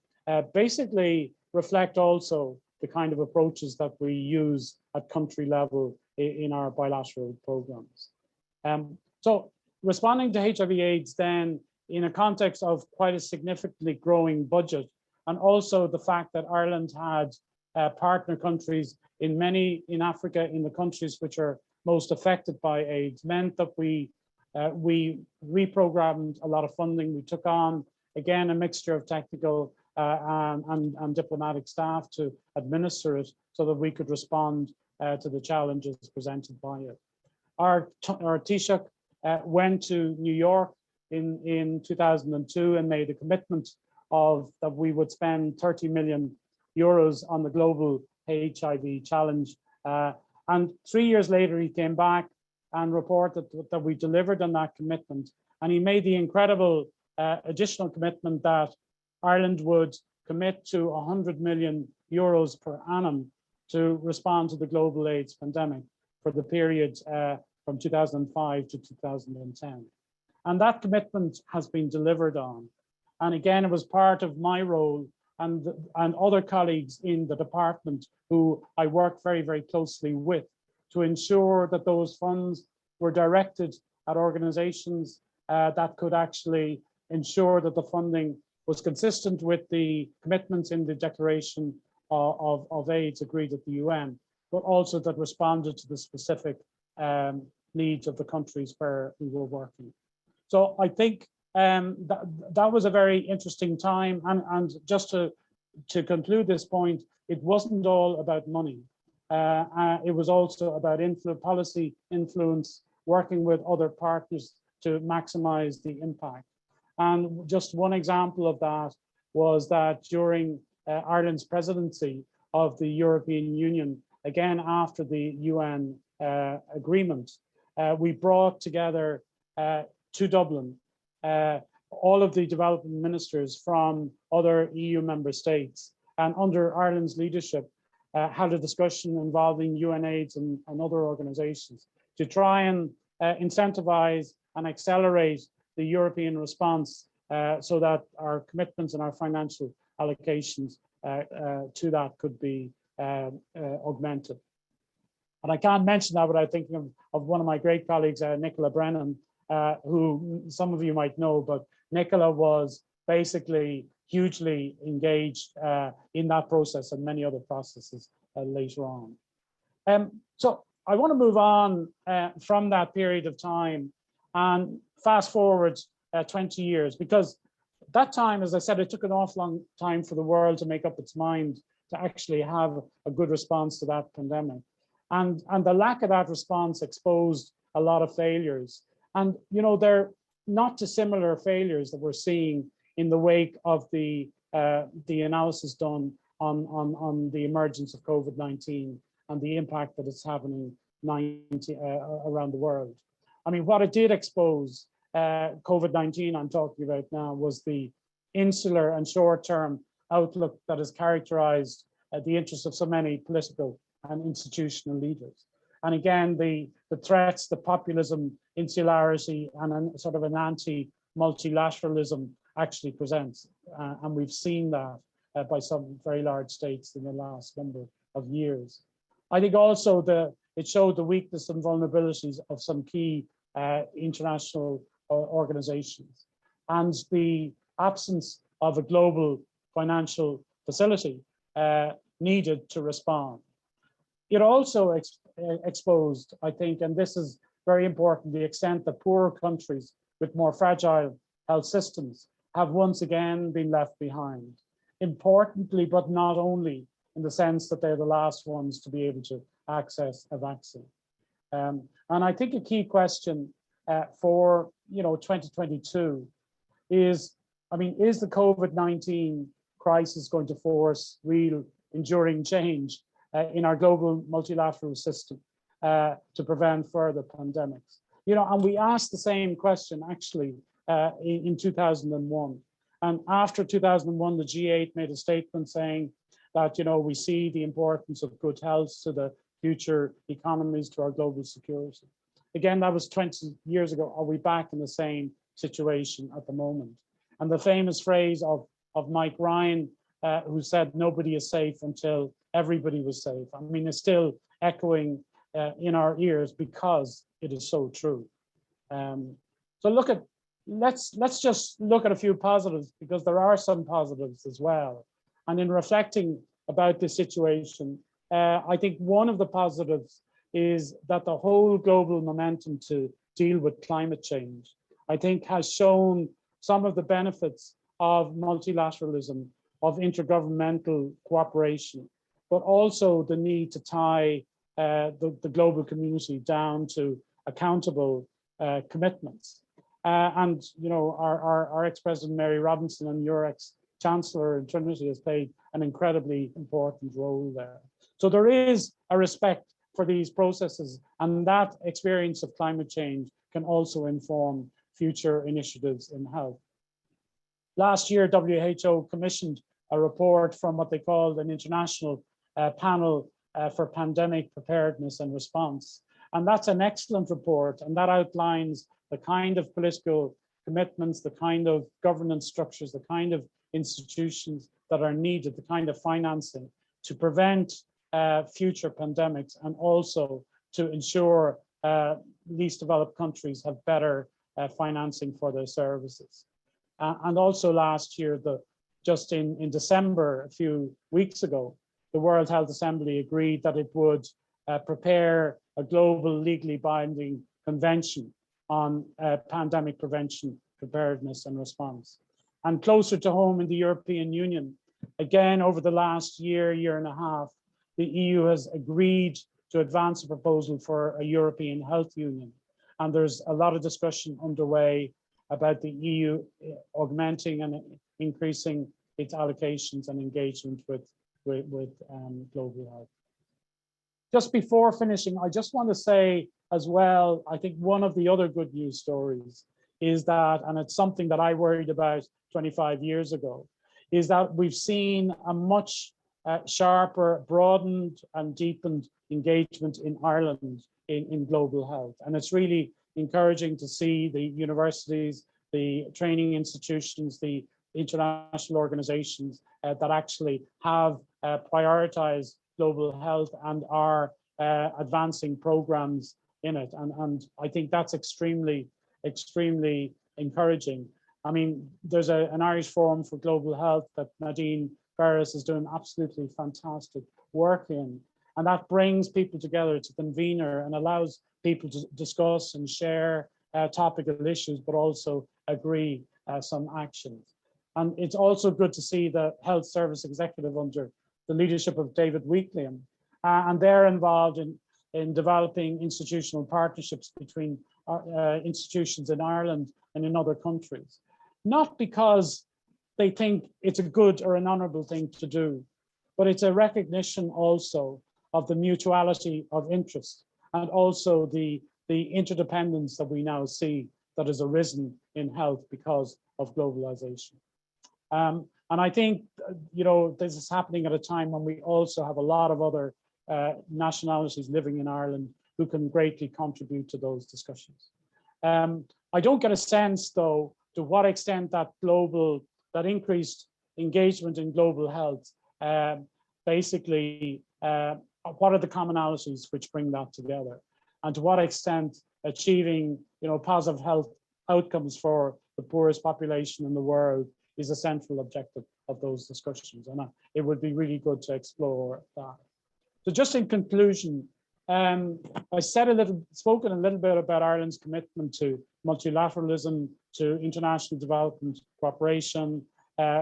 basically reflect also the kind of approaches that we use at country level in our bilateral programs. So responding to HIV/AIDS then in a context of quite a significantly growing budget, and also the fact that Ireland had partner countries in Africa, in the countries which are most affected by AIDS, meant that we reprogrammed a lot of funding. We took on, again, a mixture of technical and diplomatic staff to administer it so that we could respond to the challenges presented by it. Our Taoiseach went to New York in 2002 and made a commitment that we would spend 30 million euros on the global HIV challenge. And 3 years later, he came back and reported that we delivered on that commitment. And he made the incredible additional commitment that Ireland would commit to 100 million euros per annum to respond to the global AIDS pandemic for the period from 2005 to 2010. And that commitment has been delivered on. And again, it was part of my role and other colleagues in the department who I work very, very closely with to ensure that those funds were directed at organizations that could actually ensure that the funding was consistent with the commitments in the Declaration of AIDS agreed at the UN, but also that responded to the specific needs of the countries where we were working. So I think that was a very interesting time. And just to conclude this point, it wasn't all about money. It was also about policy influence, working with other partners to maximize the impact. And just one example of that was that during Ireland's presidency of the European Union, again after the UN agreement, we brought together to Dublin all of the development ministers from other EU member states, and under Ireland's leadership had a discussion involving UNAIDS and other organizations to try and incentivize and accelerate the European response so that our commitments and our financial allocations to that could be augmented. And I can't mention that without thinking of one of my great colleagues, Nicola Brennan, who some of you might know, but Nicola was basically hugely engaged in that process and many other processes later on. So I want to move on from that period of time and fast forward 20 years, because that time, as I said, it took an awful long time for the world to make up its mind to actually have a good response to that pandemic. And the lack of that response exposed a lot of failures. And, you know, they're not dissimilar failures that we're seeing in the wake of the analysis done on the emergence of COVID-19 and the impact that it's having around the world. I mean, what it did expose, COVID-19 I'm talking about now, was the insular and short-term outlook that has characterized the interests of so many political and institutional leaders. And again, the threats, the populism, insularity, and a sort of an anti-multilateralism actually presents. And we've seen that by some very large states in the last number of years. I think also it showed the weakness and vulnerabilities of some key international organizations and the absence of a global financial facility needed to respond. It also exposed, I think, and this is very important, the extent that poorer countries with more fragile health systems have once again been left behind. Importantly, but not only in the sense that they're the last ones to be able to access a vaccine. And I think a key question for 2022 is, I mean, is the COVID-19 crisis going to force real enduring change in our global multilateral system to prevent further pandemics? And we asked the same question actually in 2001. And after 2001, the G8 made a statement saying that, we see the importance of good health to the future economies, to our global security. Again, that was 20 years ago. Are we back in the same situation at the moment? And the famous phrase of Mike Ryan, who said, nobody is safe until everybody was safe. I mean, it's still echoing in our ears because it is so true. So let's just look at a few positives, because there are some positives as well. And in reflecting about this situation, I think one of the positives is that the whole global momentum to deal with climate change, I think, has shown some of the benefits of multilateralism, of intergovernmental cooperation, but also the need to tie the global community down to accountable commitments. And you know, our ex-president Mary Robinson and your ex-chancellor in Trinity has played an incredibly important role there. So there is a respect for these processes, and that experience of climate change can also inform future initiatives in health. Last year, WHO commissioned a report from what they called an international panel for pandemic preparedness and response. And that's an excellent report, and that outlines the kind of political commitments, the kind of governance structures, the kind of institutions that are needed, the kind of financing to prevent future pandemics, and also to ensure least developed countries have better financing for their services. And also last year, just in December, a few weeks ago, the World Health Assembly agreed that it would prepare a global legally binding convention on pandemic prevention, preparedness and response. And closer to home in the European Union, again, over the last year and a half, the EU has agreed to advance a proposal for a European health union. And there's a lot of discussion underway about the EU augmenting and increasing its allocations and engagement with global health. Just before finishing, I just want to say as well, I think one of the other good news stories is that, and it's something that I worried about 25 years ago, is that we've seen a much sharper, broadened and deepened engagement in Ireland in global health. And it's really encouraging to see the universities, the training institutions, the international organizations that actually have prioritized global health and are advancing programs in it. And I think that's extremely encouraging. I mean, there's an Irish Forum for Global Health that Nadine Ferris is doing absolutely fantastic work in. And that brings people together. It's a convener and allows people to discuss and share topical issues, but also agree some actions. And it's also good to see the Health Service Executive under the leadership of David Weekliam. And they're involved in developing institutional partnerships between institutions in Ireland and in other countries. Not because they think it's a good or an honorable thing to do, but it's a recognition also of the mutuality of interest and also the interdependence that we now see that has arisen in health because of globalization. And I think, you know, this is happening at a time when we also have a lot of other nationalities living in Ireland who can greatly contribute to those discussions. I don't get a sense, though, to what extent that increased engagement in global health, basically, what are the commonalities which bring that together? And to what extent achieving, you know, positive health outcomes for the poorest population in the world is a central objective of those discussions. And it would be really good to explore that. So just in conclusion, I spoken a little bit about Ireland's commitment to multilateralism, to international development cooperation,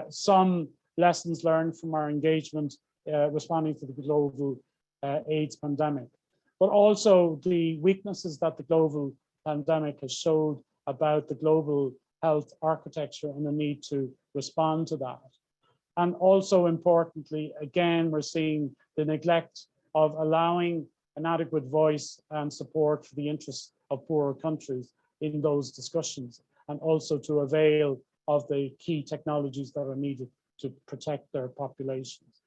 some lessons learned from our engagement responding to the global AIDS pandemic, but also the weaknesses that the global pandemic has showed about the global health architecture and the need to respond to that. And also importantly, again, we're seeing the neglect of allowing an adequate voice and support for the interests of poorer countries in those discussions, and also to avail of the key technologies that are needed to protect their populations.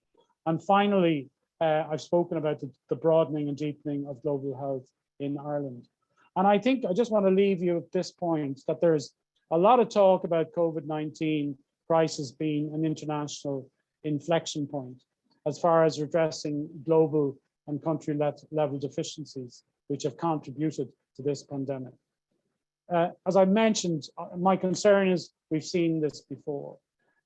And finally, I've spoken about the broadening and deepening of global health in Ireland. And I think I just want to leave you at this point that there's a lot of talk about COVID-19 crisis being an international inflection point as far as addressing global and country level deficiencies which have contributed to this pandemic. As I mentioned, my concern is we've seen this before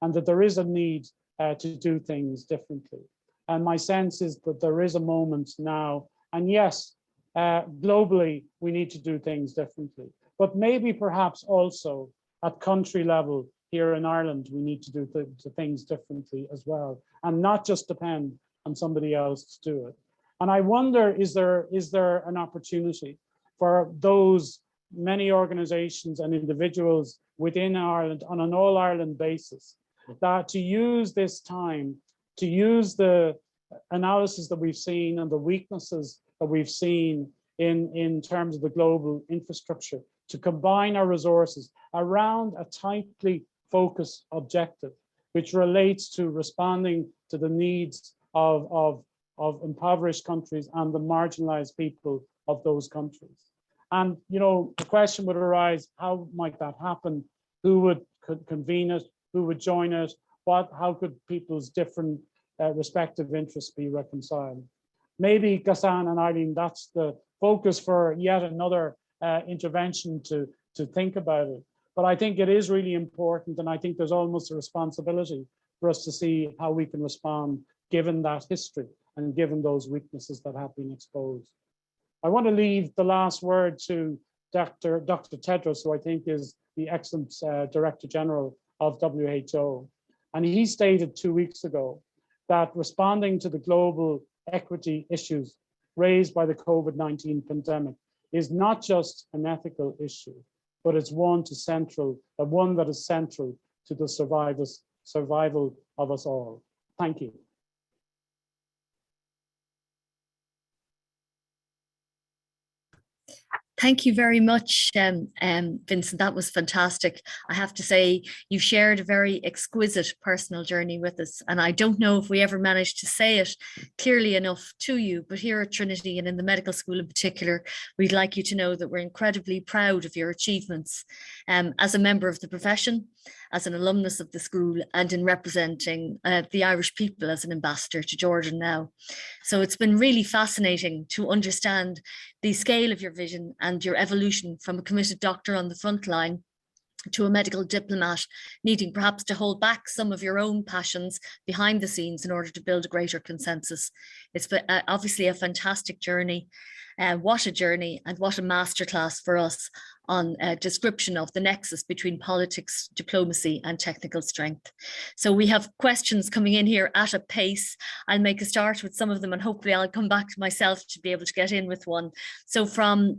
and that there is a need to do things differently. And my sense is that there is a moment now, and yes, globally, we need to do things differently, but maybe perhaps also at country level here in Ireland, we need to do things differently as well, and not just depend on somebody else to do it. And I wonder, is there an opportunity for those many organizations and individuals within Ireland on an all Ireland basis, that to use this time, to use the analysis that we've seen and the weaknesses that we've seen in terms of the global infrastructure, to combine our resources around a tightly focused objective, which relates to responding to the needs of impoverished countries and the marginalized people of those countries. And, you know, the question would arise, how might that happen? Who could convene it? Who would join it? How could people's different respective interests be reconciled? Maybe Ghassan and Eileen, that's the focus for yet another intervention to think about it. But I think it is really important, and I think there's almost a responsibility for us to see how we can respond given that history and given those weaknesses that have been exposed. I want to leave the last word to Dr. Tedros, who I think is the excellent Director General of WHO. And he stated 2 weeks ago that responding to the global equity issues raised by the COVID-19 pandemic is not just an ethical issue, but it's one that is central to the survival of us all. Thank you. Thank you very much, Vincent. That was fantastic. I have to say, you shared a very exquisite personal journey with us. And I don't know if we ever managed to say it clearly enough to you, but here at Trinity and in the medical school in particular, we'd like you to know that we're incredibly proud of your achievements as a member of the profession, as an alumnus of the school, and in representing the Irish people as an ambassador to Jordan now. So it's been really fascinating to understand the scale of your vision and your evolution from a committed doctor on the front line to a medical diplomat, needing perhaps to hold back some of your own passions behind the scenes in order to build a greater consensus. It's been obviously a fantastic journey. What a journey, and what a masterclass for us on a description of the nexus between politics, diplomacy and technical strength. So we have questions coming in here at a pace. I'll make a start with some of them and hopefully I'll come back to myself to be able to get in with one. So from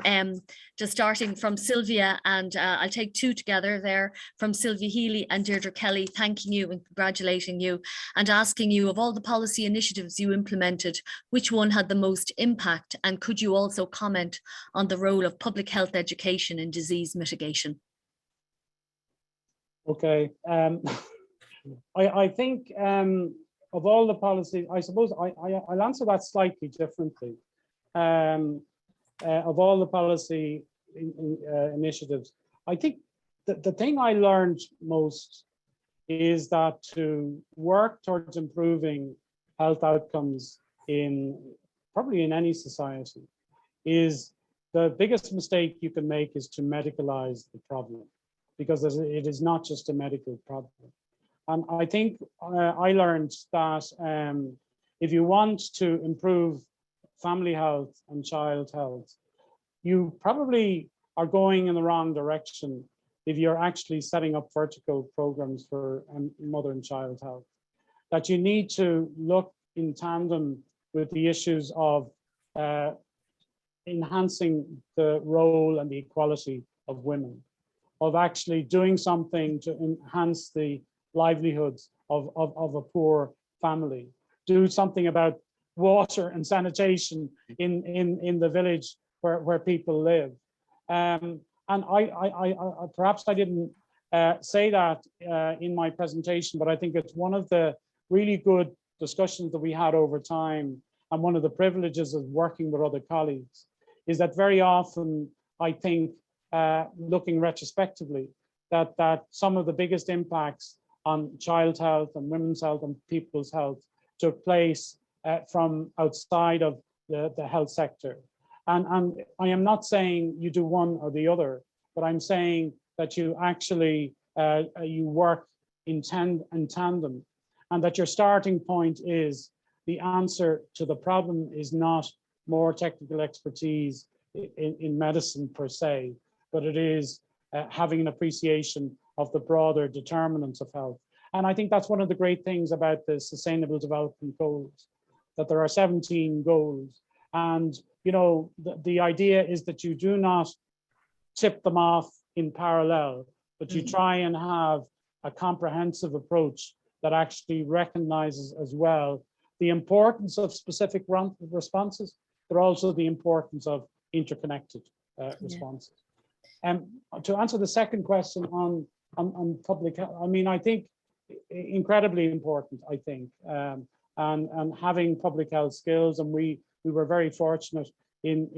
just starting from Sylvia, and I'll take two together there, from Sylvia Healy and Deirdre Kelly, thanking you and congratulating you and asking you, of all the policy initiatives you implemented, which one had the most impact, and could you also comment on the role of public health education in disease mitigation? Okay, I think of all the policies, I suppose I'll answer that slightly differently. Of all the policy initiatives, I think the thing I learned most is that to work towards improving health outcomes probably in any society, is the biggest mistake you can make is to medicalize the problem, because it is not just a medical problem. And I think I learned that if you want to improve family health and child health, you probably are going in the wrong direction if you're actually setting up vertical programs for mother and child health. That you need to look in tandem with the issues of enhancing the role and the equality of women, of actually doing something to enhance the livelihoods of a poor family, do something about water and sanitation in the village where people live. And I perhaps I didn't say that in my presentation, but I think it's one of the really good discussions that we had over time, and one of the privileges of working with other colleagues, is that very often I think, looking retrospectively, that some of the biggest impacts on child health and women's health and people's health took place from outside of the health sector. And I am not saying you do one or the other, but I'm saying that you actually you work in tandem, and that your starting point is the answer to the problem is not more technical expertise in medicine per se, but it is having an appreciation of the broader determinants of health. And I think that's one of the great things about the Sustainable Development Goals, that there are 17 goals. And, you know, the idea is that you do not tip them off in parallel, but you try and have a comprehensive approach that actually recognizes as well the importance of specific responses, but also the importance of interconnected responses. And to answer the second question on public health, I mean, I think incredibly important, I think, and having public health skills, and we were very fortunate in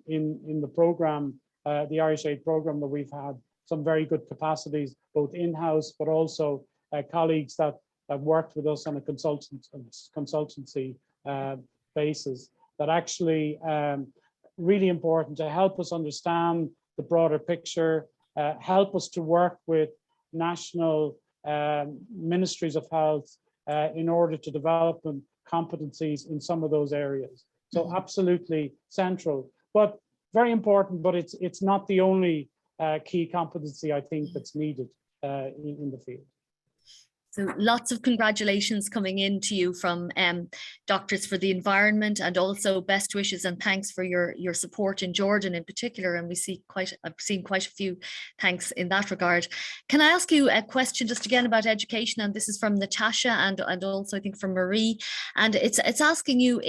the program, the Irish Aid program, that we've had some very good capacities, both in-house, but also colleagues that worked with us on a consultancy basis, that actually really important to help us understand the broader picture, help us to work with national ministries of health in order to develop competencies in some of those areas. So absolutely central, but very important, but it's not the only key competency, I think, that's needed in the field. So lots of congratulations coming in to you from Doctors for the Environment, and also best wishes and thanks for your support in Jordan in particular. And I've seen quite a few thanks in that regard. Can I ask you a question just again about education? And this is from Natasha and also I think from Marie. And it's asking you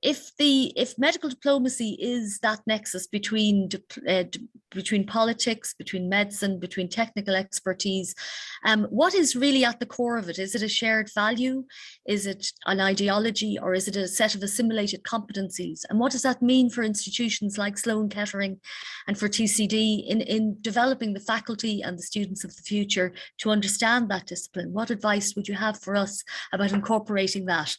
if medical diplomacy is that nexus between politics, between medicine, between technical expertise, what is really at the core of it? Is it a shared value? Is it an ideology, or is it a set of assimilated competencies? And what does that mean for institutions like Sloan Kettering and for TCD in developing the faculty and the students of the future to understand that discipline? What advice would you have for us about incorporating that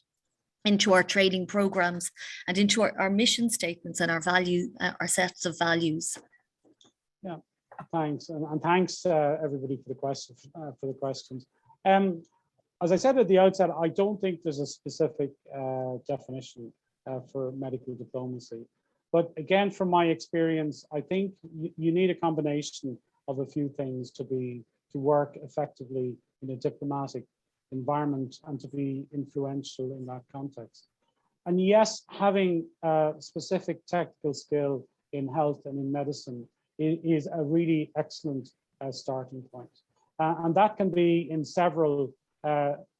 into our training programs and into our mission statements and our sets of values? Yeah, thanks, and thanks everybody for the questions. As I said at the outset, I don't think there's a specific definition for medical diplomacy, but again, from my experience, I think you need a combination of a few things to work effectively in a diplomatic environment and to be influential in that context. And yes, having a specific technical skill in health and in medicine is a really excellent starting point. And that can be in several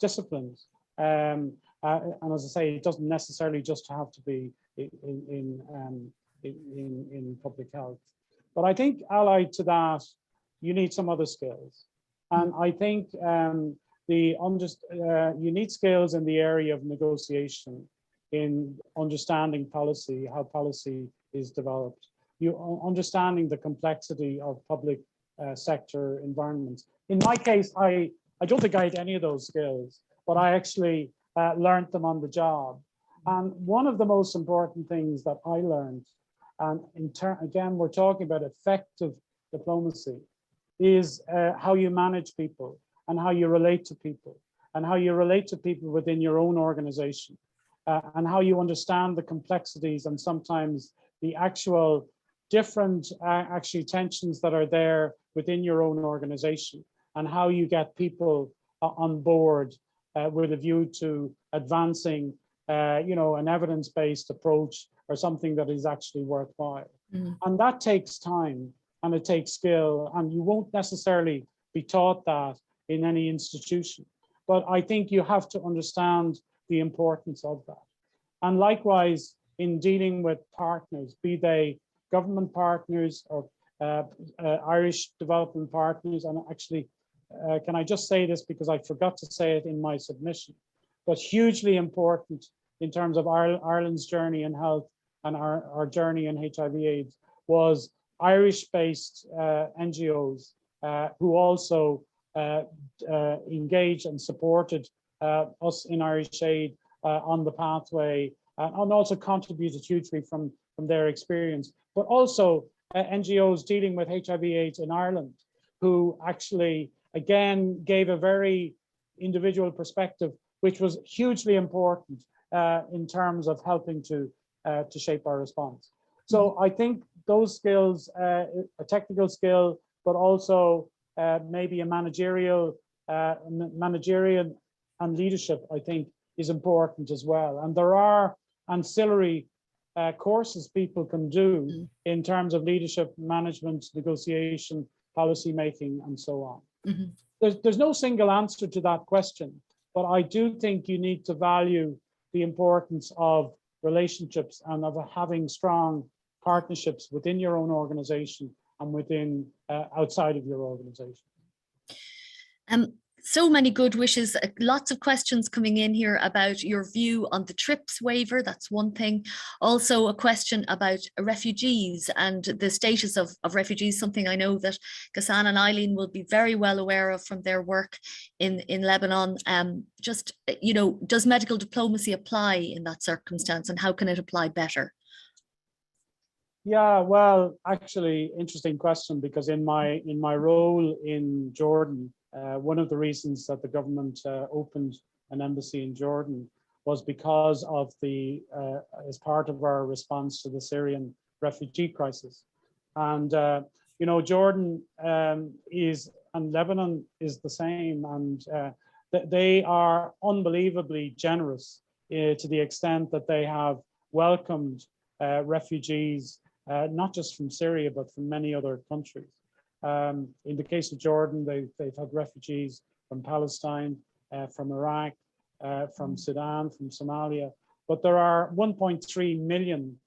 disciplines. And as I say, it doesn't necessarily just have to be in public health. But I think allied to that, you need some other skills. And I think you need skills in the area of negotiation, in understanding policy, how policy is developed, understanding the complexity of public sector environments. In my case, I don't think I had any of those skills, but I actually learned them on the job. And one of the most important things that I learned, and again, we're talking about effective diplomacy, is how you manage people, and how you relate to people, and how you relate to people within your own organization, and how you understand the complexities and sometimes the actual different tensions that are there within your own organization, and how you get people on board with a view to advancing an evidence-based approach or something that is actually worthwhile. And that takes time, and it takes skill, and you won't necessarily be taught that in any institution. But I think you have to understand the importance of that. And likewise, in dealing with partners, be they government partners or Irish development partners, and actually, can I just say this because I forgot to say it in my submission, but hugely important in terms of Ireland's journey in health and our journey in HIV/AIDS was Irish-based NGOs who also engaged and supported us in Irish Aid on the pathway, and also contributed hugely from their experience, but also NGOs dealing with HIV/AIDS in Ireland, who actually, again, gave a very individual perspective, which was hugely important in terms of helping to shape our response. So I think those skills, a technical skill, but also maybe a managerial and leadership, I think, is important as well. And there are ancillary courses people can do in terms of leadership, management, negotiation, policy making, and so on. There's no single answer to that question, but I do think you need to value the importance of relationships and of having strong partnerships within your own organization and within outside of your organization. So many good wishes, lots of questions coming in here about your view on the TRIPS waiver. That's one thing. Also a question about refugees and the status of refugees, something I know that Ghassan and Eileen will be very well aware of from their work in Lebanon. Just, you know, does medical diplomacy apply in that circumstance, and how can it apply better? Yeah, well, actually, interesting question, because in my role in Jordan, one of the reasons that the government opened an embassy in Jordan was because of as part of our response to the Syrian refugee crisis. And, you know, Jordan and Lebanon is the same, and they are unbelievably generous to the extent that they have welcomed refugees, not just from Syria, but from many other countries. In the case of Jordan, they've had refugees from Palestine, from Iraq, from Sudan, from Somalia, but there are 1.3 million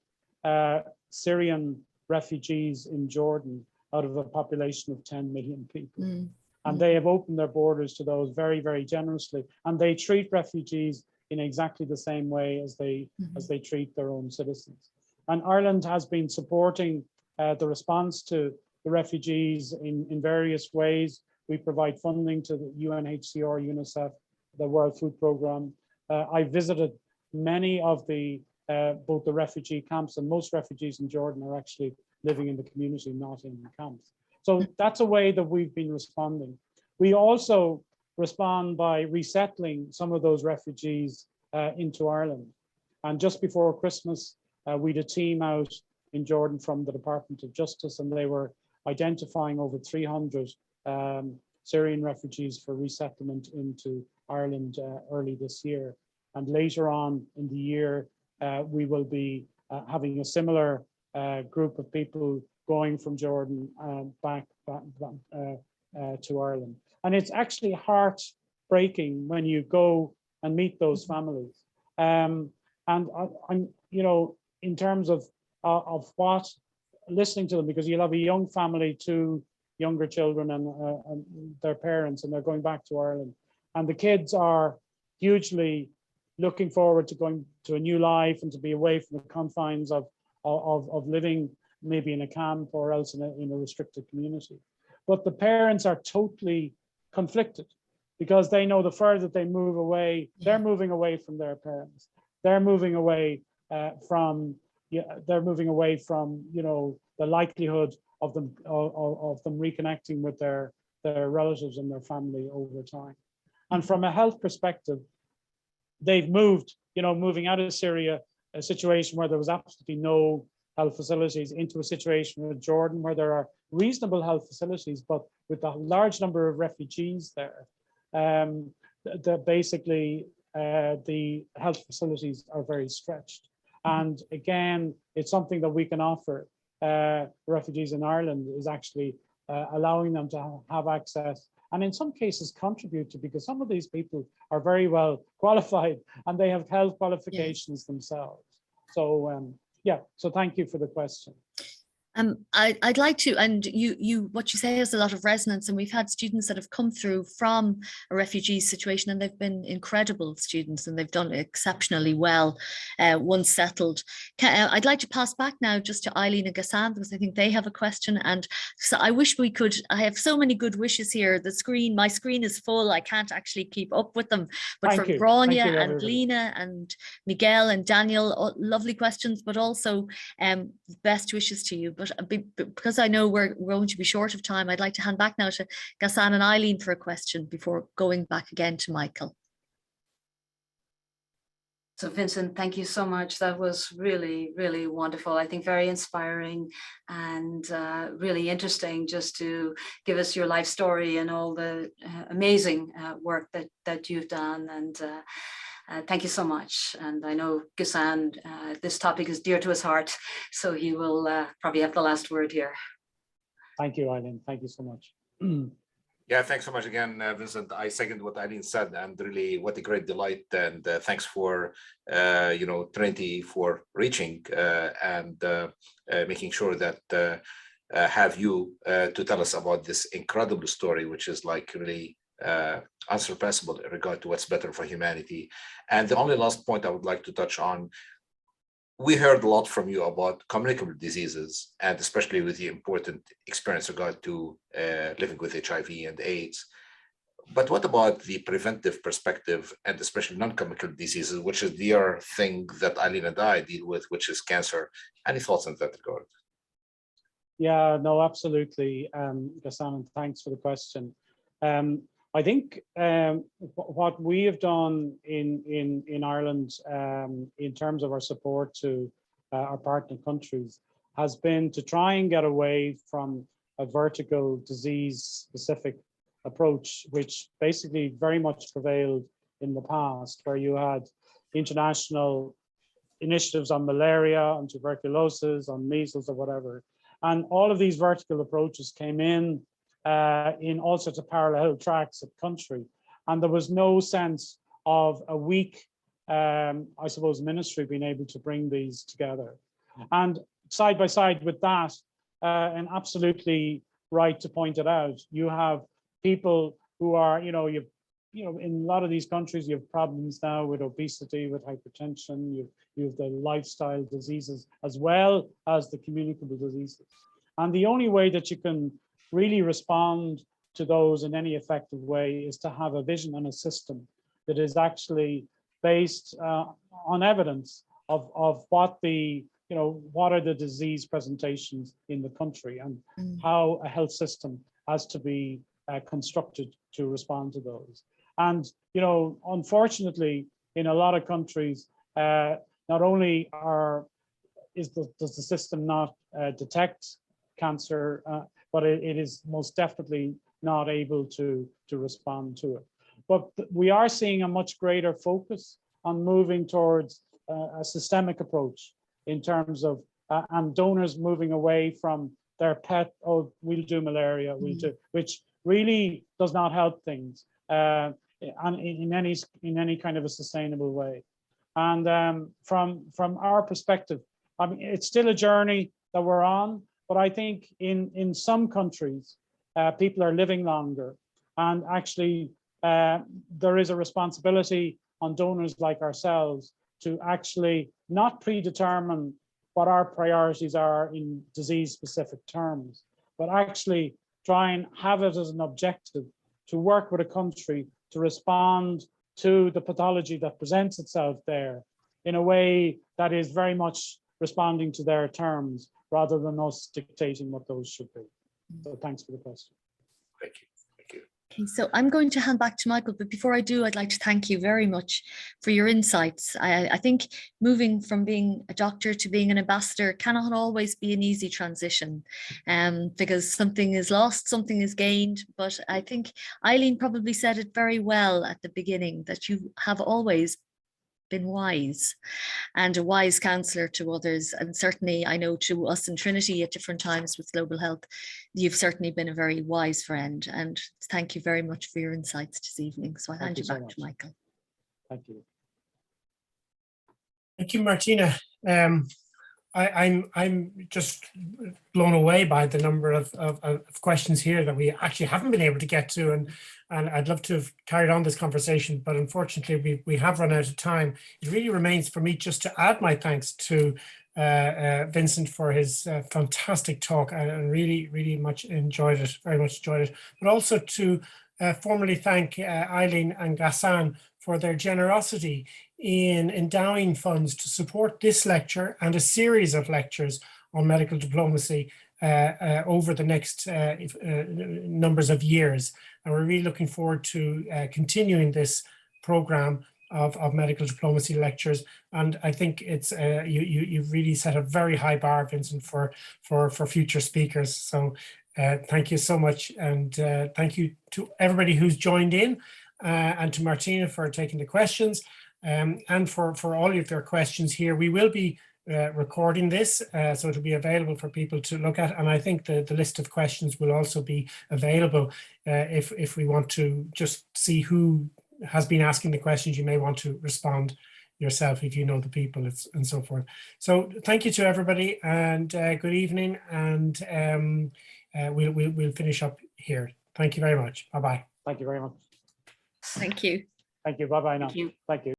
Syrian refugees in Jordan out of a population of 10 million people. And they have opened their borders to those very, very generously, and they treat refugees in exactly the same way as they treat their own citizens. And Ireland has been supporting the response to the refugees in various ways. We provide funding to the UNHCR, UNICEF, the World Food Programme. I visited many of both the refugee camps, and most refugees in Jordan are actually living in the community, not in the camps. So that's a way that we've been responding. We also respond by resettling some of those refugees into Ireland. And just before Christmas, we had a team out in Jordan from the Department of Justice, and they were identifying over 300 Syrian refugees for resettlement into Ireland early this year. And later on in the year, we will be having a similar group of people going from Jordan back to Ireland. And it's actually heartbreaking when you go and meet those families. And I'm, you know, in terms of what, listening to them, because you'll have a young family, 2 younger children and their parents, and they're going back to Ireland. And the kids are hugely looking forward to going to a new life and to be away from the confines of living maybe in a camp or else in a restricted community. But the parents are totally conflicted, because they know the further they move away, they're moving away from their parents. They're moving away from you know, the likelihood of them reconnecting with their relatives and their family over time. And from a health perspective, they've moved, you know, moving out of Syria, a situation where there was absolutely no health facilities, into a situation with Jordan where there are reasonable health facilities, but with a large number of refugees there, basically the health facilities are very stretched. And again, it's something that we can offer refugees in Ireland, is actually allowing them to have access, and in some cases contribute to, because some of these people are very well qualified and they have health qualifications themselves. So yeah, so thank you for the question. I'd like to, and what you say has a lot of resonance, and we've had students that have come through from a refugee situation, and they've been incredible students, and they've done exceptionally well once settled. I'd like to pass back now just to Eileen and Ghassan, because I think they have a question, and so I wish we could. I have so many good wishes here. My screen is full. I can't actually keep up with them. But for Grania and Lena and Miguel and Daniel, lovely questions, but also best wishes to you. But because I know we're going to be short of time, I'd like to hand back now to Ghassan and Eileen for a question before going back again to Michael. So Vincent, thank you so much. That was really, really wonderful. I think very inspiring and really interesting, just to give us your life story and all the amazing work that you've done. thank you so much. And I know Ghassan, this topic is dear to his heart, so he will probably have the last word here. Thank you, Eileen. Thank you so much. Yeah, thanks so much again, Vincent. I second what Eileen said, and really what a great delight. And thanks for, Trinity for reaching and making sure that have you to tell us about this incredible story, which is like really unsurpassable in regard to what's better for humanity. And the only last point I would like to touch on, we heard a lot from you about communicable diseases, and especially with the important experience regard to living with HIV and AIDS. But what about the preventive perspective, and especially non-communicable diseases, which is the other thing that Eileen and I deal with, which is cancer? Any thoughts in that regard? Yeah, no, absolutely, Ghassan, and thanks for the question. I think what we have done in Ireland in terms of our support to our partner countries has been to try and get away from a vertical disease-specific approach, which basically very much prevailed in the past, where you had international initiatives on malaria, on tuberculosis, on measles, or whatever. And all of these vertical approaches came in all sorts of parallel tracks of country. And there was no sense of a weak, I suppose, ministry being able to bring these together. And side by side with that, and absolutely right to point it out, you have people who are, in a lot of these countries, you have problems now with obesity, with hypertension, you have the lifestyle diseases, as well as the communicable diseases. And the only way that you can really respond to those in any effective way is to have a vision and a system that is actually based on evidence of what are the disease presentations in the country, and how a health system has to be constructed to respond to those. And unfortunately, in a lot of countries, not only does the system not detect cancer, but it is most definitely not able to respond to it. But we are seeing a much greater focus on moving towards a systemic approach in terms of and donors moving away from their pet, oh, we'll do malaria, we'll do, which really does not help things and in any kind of a sustainable way. And from our perspective, I mean, it's still a journey that we're on. But I think in some countries, people are living longer, and actually there is a responsibility on donors like ourselves to actually not predetermine what our priorities are in disease-specific terms, but actually try and have it as an objective to work with a country to respond to the pathology that presents itself there in a way that is very much responding to their terms, rather than us dictating what those should be. So thanks for the question. Thank you. Thank you. Okay, so I'm going to hand back to Michael, but before I do, I'd like to thank you very much for your insights. I think moving from being a doctor to being an ambassador cannot always be an easy transition, because something is lost, something is gained. But I think Eileen probably said it very well at the beginning, that you have always been wise and a wise counselor to others, and certainly I know to us in Trinity at different times with global health, you've certainly been a very wise friend, and thank you very much for your insights this evening. So I'll hand you back to Michael. Thank you. Thank you, Martina. I'm just blown away by the number of questions here that we actually haven't been able to get to, and I'd love to have carried on this conversation, but unfortunately we have run out of time. It really remains for me just to add my thanks to Vincent for his fantastic talk. I really, really much enjoyed it, very much enjoyed it, but also to formally thank Eileen and Ghassan for their generosity in endowing funds to support this lecture and a series of lectures on medical diplomacy over the next numbers of years. And we're really looking forward to continuing this program of medical diplomacy lectures. And I think it's you've really set a very high bar, Vincent, for future speakers. So thank you so much. And thank you to everybody who's joined in, and to Martina for taking the questions. and for all of their questions here. We will be recording this, so it'll be available for people to look at. And I think the list of questions will also be available if we want to just see who has been asking the questions. You may want to respond yourself if you know the people and so forth. So thank you to everybody, and good evening, and we'll finish up here. Thank you very much. Bye-bye. Thank you very much. Thank you. Thank you. Bye-bye now. Thank you. Thank you.